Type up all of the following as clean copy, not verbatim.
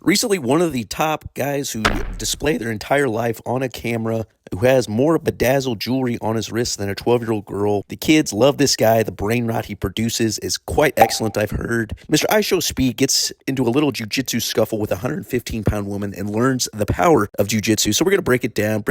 Recently, one of the top guys who display their entire life on a camera, who has more bedazzled jewelry on his wrist than a 12-year-old girl. The kids love this guy. The brain rot he produces is quite excellent, I've heard. Mr. Ishowspeed gets into a little jiu-jitsu scuffle with a 115-pound woman and learns the power of jiu-jitsu. So we're going to break down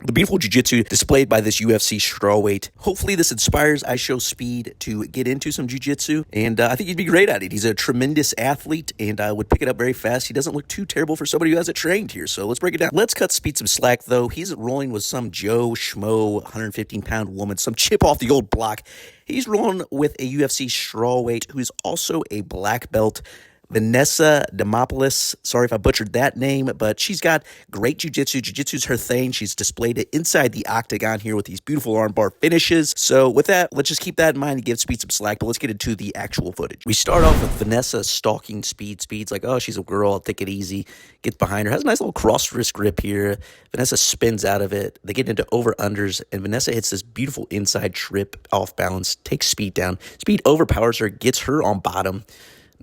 the beautiful jiu-jitsu displayed by this UFC strawweight. Hopefully this inspires Ishowspeed to get into some jiu-jitsu, and I think he'd be great at it. He's a tremendous athlete and would pick it up very fast. He doesn't look too terrible for somebody who hasn't trained here, so let's break it down. Let's cut Speed some slack, though. He's rolling with some Joe Schmo 115-pound woman, some chip off the old block. He's rolling with a UFC strawweight who's also a black belt, Vanessa Demopoulos. Sorry if I butchered that name, but she's got great jiu-jitsu. Jiu-jitsu's her thing. She's displayed it inside the octagon here with these beautiful armbar finishes. So with that, let's just keep that in mind and give Speed some slack, but let's get into the actual footage. We start off with Vanessa stalking Speed. Speed's like, oh, she's a girl. I'll take it easy. Gets behind her. Has a nice little cross wrist grip here. Vanessa spins out of it. They get into over-unders, and Vanessa hits this beautiful inside trip off balance, takes Speed down. Speed overpowers her, gets her on bottom.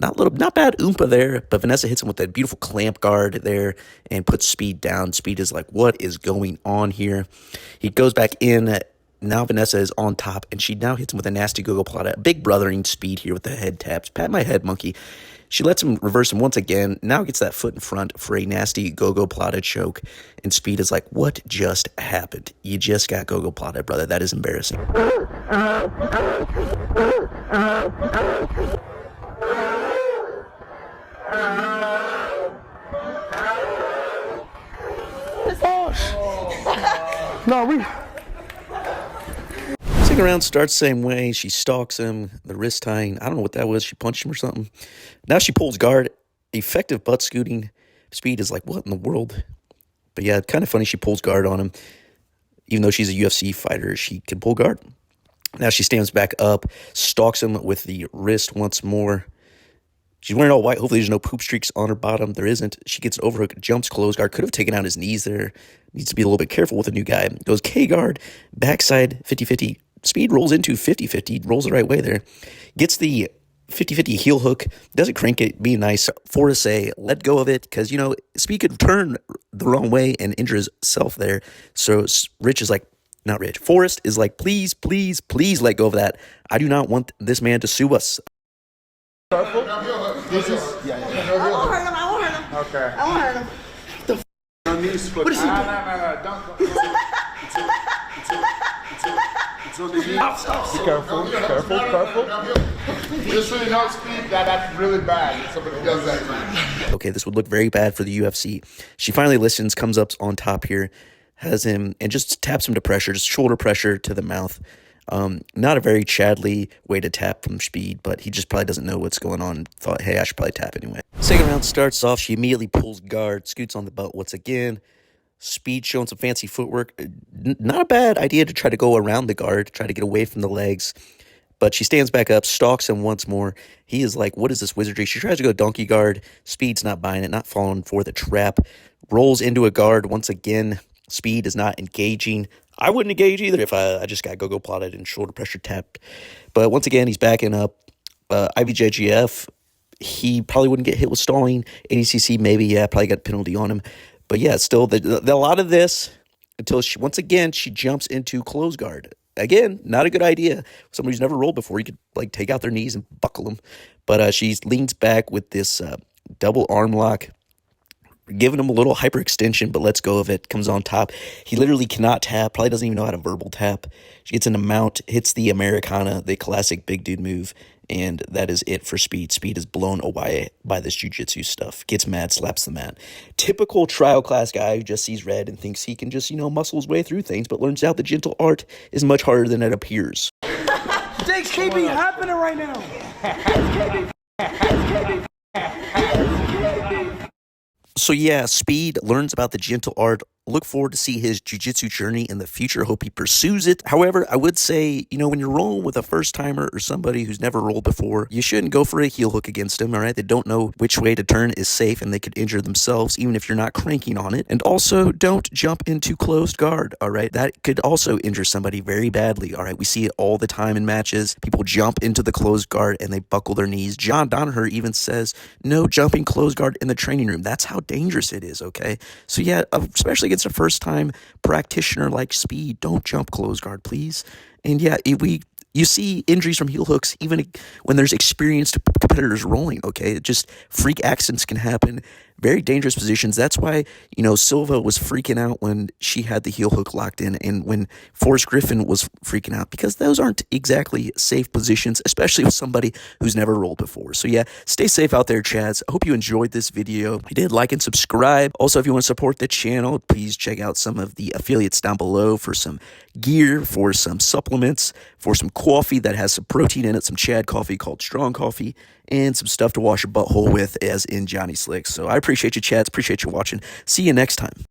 Not bad oompa there, but Vanessa hits him with that beautiful clamp guard there and puts Speed down. Speed is like, what is going on here? He goes back in. Now Vanessa is on top, and she now hits him with a nasty go-go plata. Big brothering Speed here with the head taps. Pat my head, monkey. She lets him reverse him once again. Now gets that foot in front for a nasty go-go plata choke. And Speed is like, what just happened? You just got go-go plata, brother. That is embarrassing. Second round starts the same way. She stalks him, the wrist tying. I don't know what that was. She punched him or something. Now she pulls guard. Effective butt scooting. Speed is like, what in the world? But yeah, kind of funny. She pulls guard on him. Even though she's a UFC fighter, she can pull guard. Now she stands back up, stalks him with the wrist once more. She's wearing all white. Hopefully there's no poop streaks on her bottom. There isn't. She gets an overhook, jumps close guard. Could have taken out his knees there. Needs to be a little bit careful with a new guy. Goes K-guard, backside 50-50. Speed rolls into 50-50. Rolls the right way there. Gets the 50-50 heel hook. Doesn't crank it. Be nice. For to say, let go of it. Because, Speed could turn the wrong way and injure himself there. So Forrest is like, please, please, please let go of that. I do not want this man to sue us. Purple? This is, yeah. I won't hurt him. Okay. I won't hurt him. What is he doing? No, don't. It's on the knee. Be careful. Just so you know, Speed, that's really bad if somebody does that to you. Okay, this would look very bad for the UFC. She finally listens, comes up on top here, has him, and just taps him to pressure, just shoulder pressure to the mouth. Not a very Chadley way to tap from Speed, but he just probably doesn't know what's going on. Thought, hey, I should probably tap anyway. Second round starts off. She immediately pulls guard, scoots on the belt once again. Speed showing some fancy footwork. Not a bad idea to try to go around the guard, try to get away from the legs. But she stands back up, stalks him once more. He is like, what is this wizardry? She tries to go donkey guard. Speed's not buying it, not falling for the trap. Rolls into a guard once again. Speed is not engaging. I wouldn't engage either if I just got go-go plotted and shoulder pressure tapped. But once again, he's backing up. IBJJF, he probably wouldn't get hit with stalling. ADCC, maybe, probably got a penalty on him. But yeah, still, a lot of this, until once again, she jumps into close guard. Again, not a good idea. Somebody who's never rolled before, you could take out their knees and buckle them. But she leans back with this double arm lock, giving him a little hyperextension, but lets go of it. Comes on top. He literally cannot tap. Probably doesn't even know how to verbal tap. She gets into mount, hits the Americana, the classic big dude move, and that is it for Speed. Speed is blown away by this jiu-jitsu stuff. Gets mad, slaps the mat. Typical trial class guy who just sees red and thinks he can just, muscle his way through things, but learns out the gentle art is much harder than it appears. Things keep happening right now. So yeah, Speed learns about the gentle art Look forward to see his jiu-jitsu journey in the future. Hope he pursues it. However, I would say, when you're rolling with a first-timer or somebody who's never rolled before, you shouldn't go for a heel hook against him, all right? They don't know which way to turn is safe, and they could injure themselves even if you're not cranking on it. And also, don't jump into closed guard, all right? That could also injure somebody very badly, all right? We see it all the time in matches. People jump into the closed guard and they buckle their knees. John Danaher even says, no jumping closed guard in the training room. That's how dangerous it is, okay? So yeah, especially against a first-time practitioner like Speed, don't jump closed guard, please. And yeah, you see injuries from heel hooks even when there's experienced competitors rolling, okay? Just freak accidents can happen. Very dangerous positions. That's why, Silva was freaking out when she had the heel hook locked in and when Forrest Griffin was freaking out, because those aren't exactly safe positions, especially with somebody who's never rolled before. So yeah, stay safe out there, Chads. I hope you enjoyed this video. If you did, like and subscribe. Also, if you want to support the channel, please check out some of the affiliates down below for some gear, for some supplements, for some coffee that has some protein in it, some Chad coffee called Strong Coffee, and some stuff to wash your butthole with, as in Johnny Slicks. So I appreciate you, Chads. Appreciate you watching. See you next time.